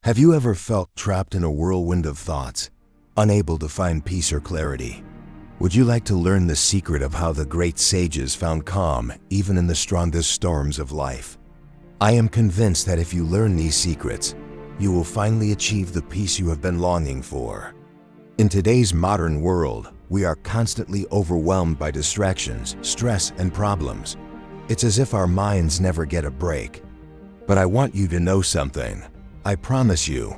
Have you ever felt trapped in a whirlwind of thoughts, unable to find peace or clarity? Would you like to learn the secret of how the great sages found calm even in the strongest storms of life? I am convinced that if you learn these secrets, you will finally achieve the peace you have been longing for. In today's modern world, we are constantly overwhelmed by distractions, stress, and problems. It's as if our minds never get a break. But I want you to know something. I promise you,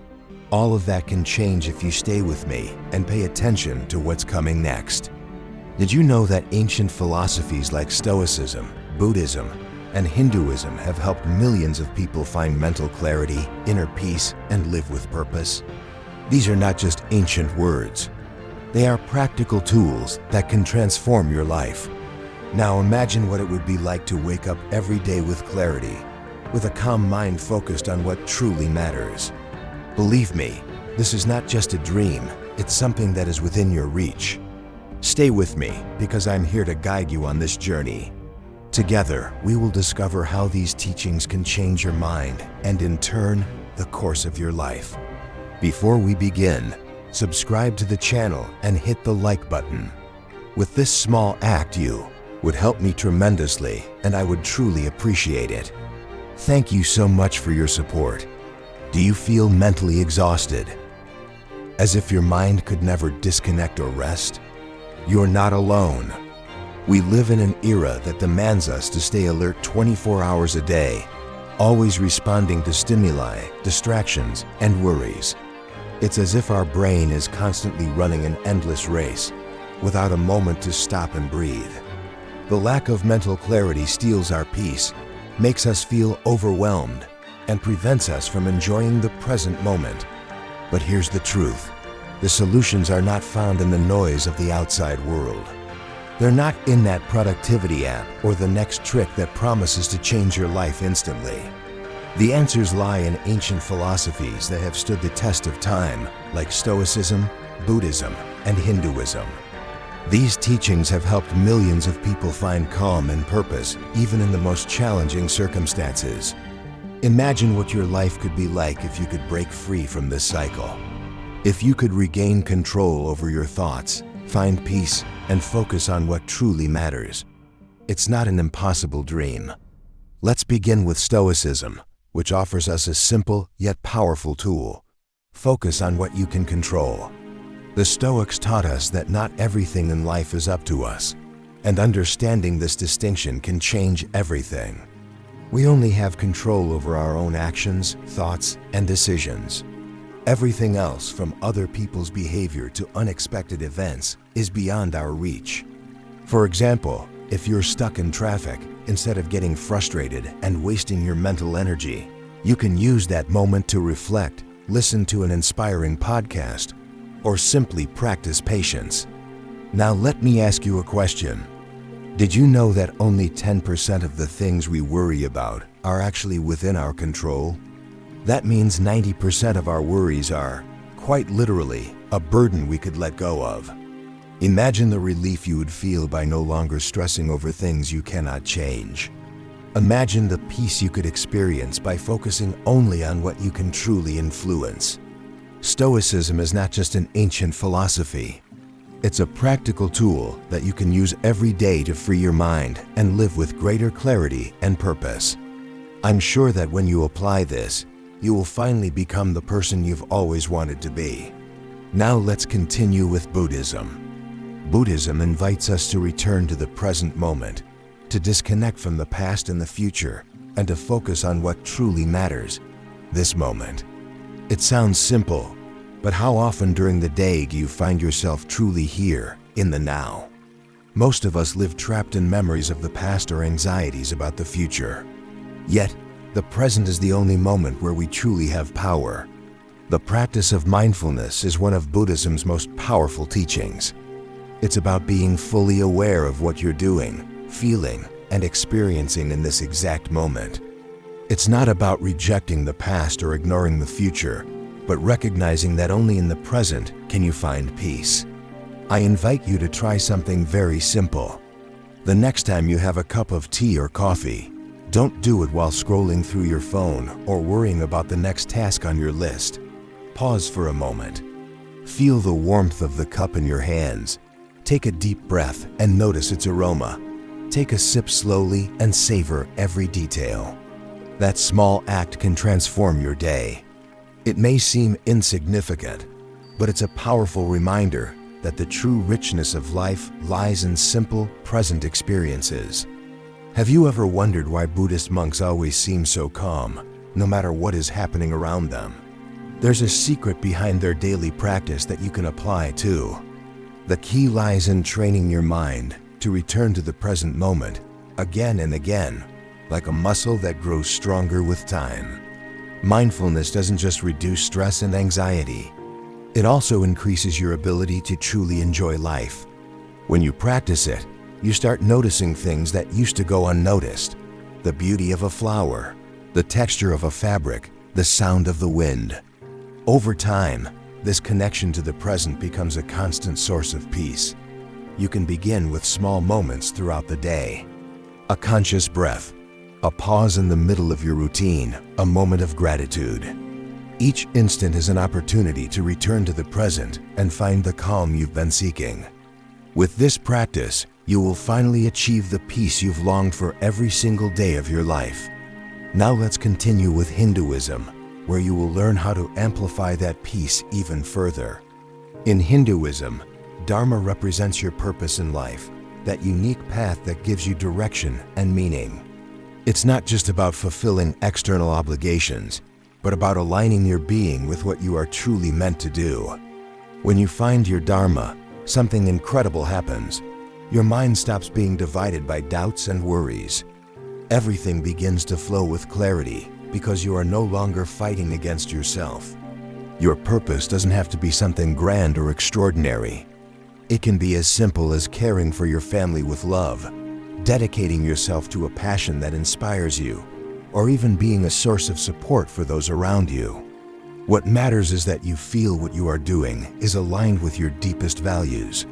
all of that can change if you stay with me and pay attention to what's coming next. Did you know that ancient philosophies like Stoicism, Buddhism, and Hinduism have helped millions of people find mental clarity, inner peace, and live with purpose? These are not just ancient words. They are practical tools that can transform your life. Now imagine what it would be like to wake up every day with clarity, with a calm mind focused on what truly matters. Believe me, this is not just a dream, it's something that is within your reach. Stay with me, because I'm here to guide you on this journey. Together, we will discover how these teachings can change your mind and, in turn, the course of your life. Before we begin, subscribe to the channel and hit the like button. With this small act, you would help me tremendously, and I would truly appreciate it. Thank you so much for your support. Do you feel mentally exhausted? As if your mind could never disconnect or rest? You're not alone. We live in an era that demands us to stay alert 24 hours a day, always responding to stimuli, distractions, and worries. It's as if our brain is constantly running an endless race, without a moment to stop and breathe. The lack of mental clarity steals our peace, makes us feel overwhelmed, and prevents us from enjoying the present moment. But here's the truth. The solutions are not found in the noise of the outside world. They're not in that productivity app or the next trick that promises to change your life instantly. The answers lie in ancient philosophies that have stood the test of time, like Stoicism, Buddhism, and Hinduism. These teachings have helped millions of people find calm and purpose, even in the most challenging circumstances. Imagine what your life could be like if you could break free from this cycle. If you could regain control over your thoughts, find peace, and focus on what truly matters. It's not an impossible dream. Let's begin with Stoicism, which offers us a simple yet powerful tool. Focus on what you can control. The Stoics taught us that not everything in life is up to us, and understanding this distinction can change everything. We only have control over our own actions, thoughts, and decisions. Everything else, from other people's behavior to unexpected events, is beyond our reach. For example, if you're stuck in traffic, instead of getting frustrated and wasting your mental energy, you can use that moment to reflect, listen to an inspiring podcast, or simply practice patience. Now let me ask you a question. Did you know that only 10% of the things we worry about are actually within our control? That means 90% of our worries are, quite literally, a burden we could let go of. Imagine the relief you would feel by no longer stressing over things you cannot change. Imagine the peace you could experience by focusing only on what you can truly influence. Stoicism is not just an ancient philosophy. It's a practical tool that you can use every day to free your mind and live with greater clarity and purpose. I'm sure that when you apply this, you will finally become the person you've always wanted to be. Now let's continue with Buddhism. Buddhism invites us to return to the present moment, to disconnect from the past and the future, and to focus on what truly matters, this moment. It sounds simple, but how often during the day do you find yourself truly here, in the now? Most of us live trapped in memories of the past or anxieties about the future. Yet, the present is the only moment where we truly have power. The practice of mindfulness is one of Buddhism's most powerful teachings. It's about being fully aware of what you're doing, feeling, and experiencing in this exact moment. It's not about rejecting the past or ignoring the future, but recognizing that only in the present can you find peace. I invite you to try something very simple. The next time you have a cup of tea or coffee, Don't do it while scrolling through your phone or worrying about the next task on your list. Pause for a moment. Feel the warmth of the cup in your hands. Take a deep breath and notice its aroma. Take a sip slowly and savor every detail. That small act can transform your day. It may seem insignificant, but it's a powerful reminder that the true richness of life lies in simple, present experiences. Have you ever wondered why Buddhist monks always seem so calm, no matter what is happening around them? There's a secret behind their daily practice that you can apply too. The key lies in training your mind to return to the present moment again and again, like a muscle that grows stronger with time. Mindfulness doesn't just reduce stress and anxiety. It also increases your ability to truly enjoy life. When you practice it, you start noticing things that used to go unnoticed. The beauty of a flower, the texture of a fabric, the sound of the wind. Over time, this connection to the present becomes a constant source of peace. You can begin with small moments throughout the day. A conscious breath, a pause in the middle of your routine, a moment of gratitude. Each instant is an opportunity to return to the present and find the calm you've been seeking. With this practice, you will finally achieve the peace you've longed for every single day of your life. Now let's continue with Hinduism, where you will learn how to amplify that peace even further. In Hinduism, Dharma represents your purpose in life, that unique path that gives you direction and meaning. It's not just about fulfilling external obligations, but about aligning your being with what you are truly meant to do. When you find your Dharma, something incredible happens. Your mind stops being divided by doubts and worries. Everything begins to flow with clarity because you are no longer fighting against yourself. Your purpose doesn't have to be something grand or extraordinary. It can be as simple as caring for your family with love, dedicating yourself to a passion that inspires you, or even being a source of support for those around you. What matters is that you feel what you are doing is aligned with your deepest values.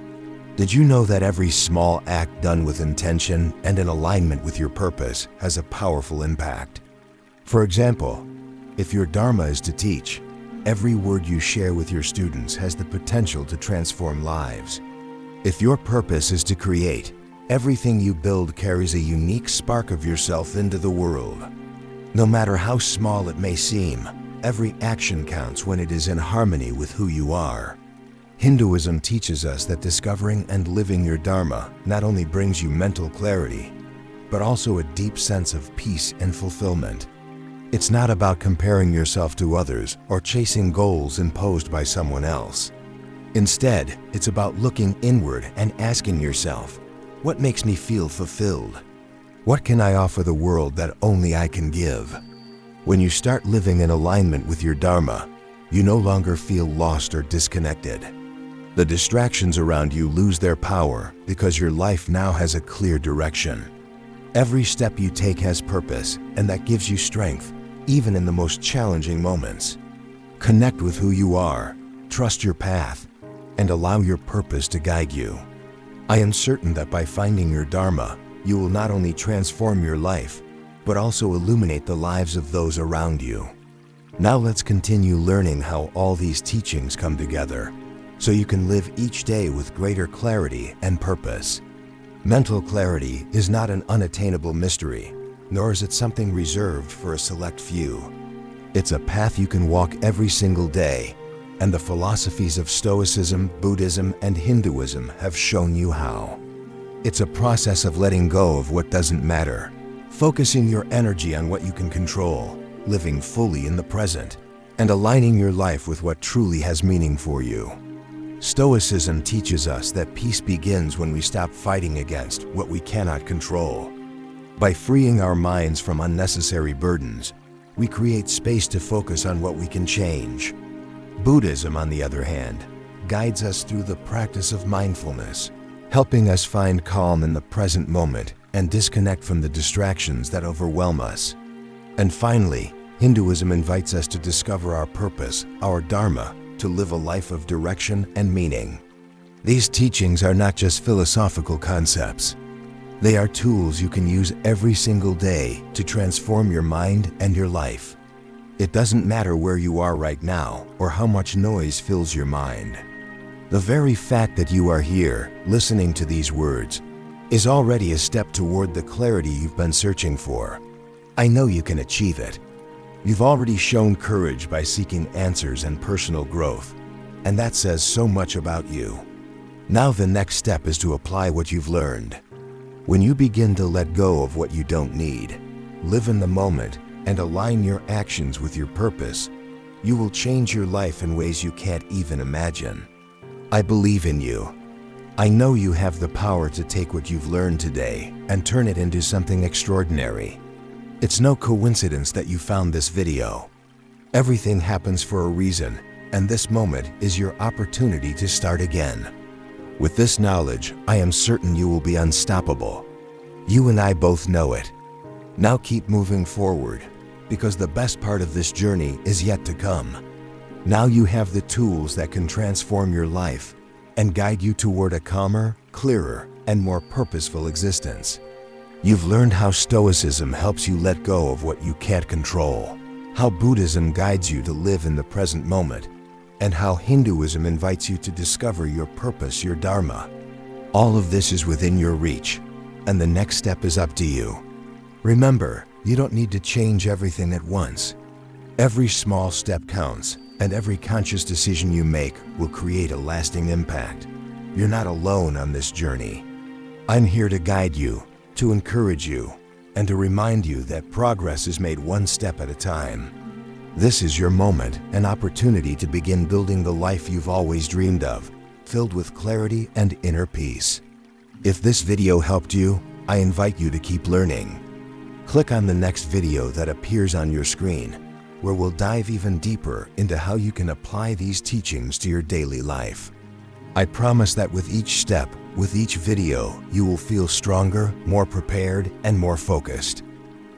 Did you know that every small act done with intention and in alignment with your purpose has a powerful impact? For example, if your Dharma is to teach, every word you share with your students has the potential to transform lives. If your purpose is to create, everything you build carries a unique spark of yourself into the world. No matter how small it may seem, every action counts when it is in harmony with who you are. Hinduism teaches us that discovering and living your Dharma not only brings you mental clarity, but also a deep sense of peace and fulfillment. It's not about comparing yourself to others or chasing goals imposed by someone else. Instead, it's about looking inward and asking yourself, what makes me feel fulfilled? What can I offer the world that only I can give? When you start living in alignment with your Dharma, you no longer feel lost or disconnected. The distractions around you lose their power because your life now has a clear direction. Every step you take has purpose, and that gives you strength, even in the most challenging moments. Connect with who you are, trust your path, and allow your purpose to guide you. I am certain that by finding your Dharma, you will not only transform your life, but also illuminate the lives of those around you. Now let's continue learning how all these teachings come together, so you can live each day with greater clarity and purpose. Mental clarity is not an unattainable mystery, nor is it something reserved for a select few. It's a path you can walk every single day, and the philosophies of Stoicism, Buddhism, and Hinduism have shown you how. It's a process of letting go of what doesn't matter, focusing your energy on what you can control, living fully in the present, and aligning your life with what truly has meaning for you. Stoicism teaches us that peace begins when we stop fighting against what we cannot control. By freeing our minds from unnecessary burdens, we create space to focus on what we can change. Buddhism, on the other hand, guides us through the practice of mindfulness, helping us find calm in the present moment and disconnect from the distractions that overwhelm us. And finally, Hinduism invites us to discover our purpose, our Dharma, to live a life of direction and meaning. These teachings are not just philosophical concepts. They are tools you can use every single day to transform your mind and your life. It doesn't matter where you are right now or how much noise fills your mind. The very fact that you are here, listening to these words, is already a step toward the clarity you've been searching for. I know you can achieve it. You've already shown courage by seeking answers and personal growth, and that says so much about you. Now the next step is to apply what you've learned. When you begin to let go of what you don't need, live in the moment, and align your actions with your purpose, you will change your life in ways you can't even imagine. I believe in you. I know you have the power to take what you've learned today and turn it into something extraordinary. It's no coincidence that you found this video. Everything happens for a reason, and this moment is your opportunity to start again. With this knowledge, I am certain you will be unstoppable. You and I both know it. Now keep moving forward, because the best part of this journey is yet to come. Now you have the tools that can transform your life and guide you toward a calmer, clearer, and more purposeful existence. You've learned how Stoicism helps you let go of what you can't control, how Buddhism guides you to live in the present moment, and how Hinduism invites you to discover your purpose, your dharma. All of this is within your reach, and the next step is up to you. Remember, you don't need to change everything at once. Every small step counts, and every conscious decision you make will create a lasting impact. You're not alone on this journey. I'm here to guide you, to encourage you, and to remind you that progress is made one step at a time. This is your moment, an opportunity to begin building the life you've always dreamed of, filled with clarity and inner peace. If this video helped you, I invite you to keep learning. Click on the next video that appears on your screen, where we'll dive even deeper into how you can apply these teachings to your daily life. I promise that with each step, with each video, you will feel stronger, more prepared, and more focused.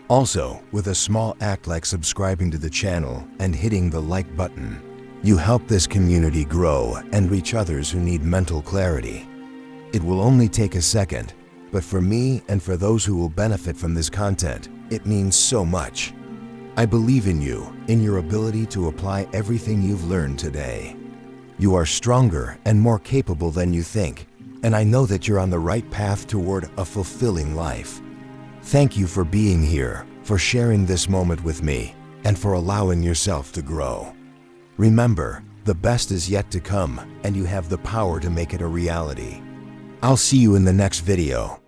Also, with a small act like subscribing to the channel and hitting the like button, you help this community grow and reach others who need mental clarity. It will only take a second, but for me and for those who will benefit from this content, it means so much. I believe in you, in your ability to apply everything you've learned today. You are stronger and more capable than you think, and I know that you're on the right path toward a fulfilling life. Thank you for being here, for sharing this moment with me, and for allowing yourself to grow. Remember, the best is yet to come, and you have the power to make it a reality. I'll see you in the next video.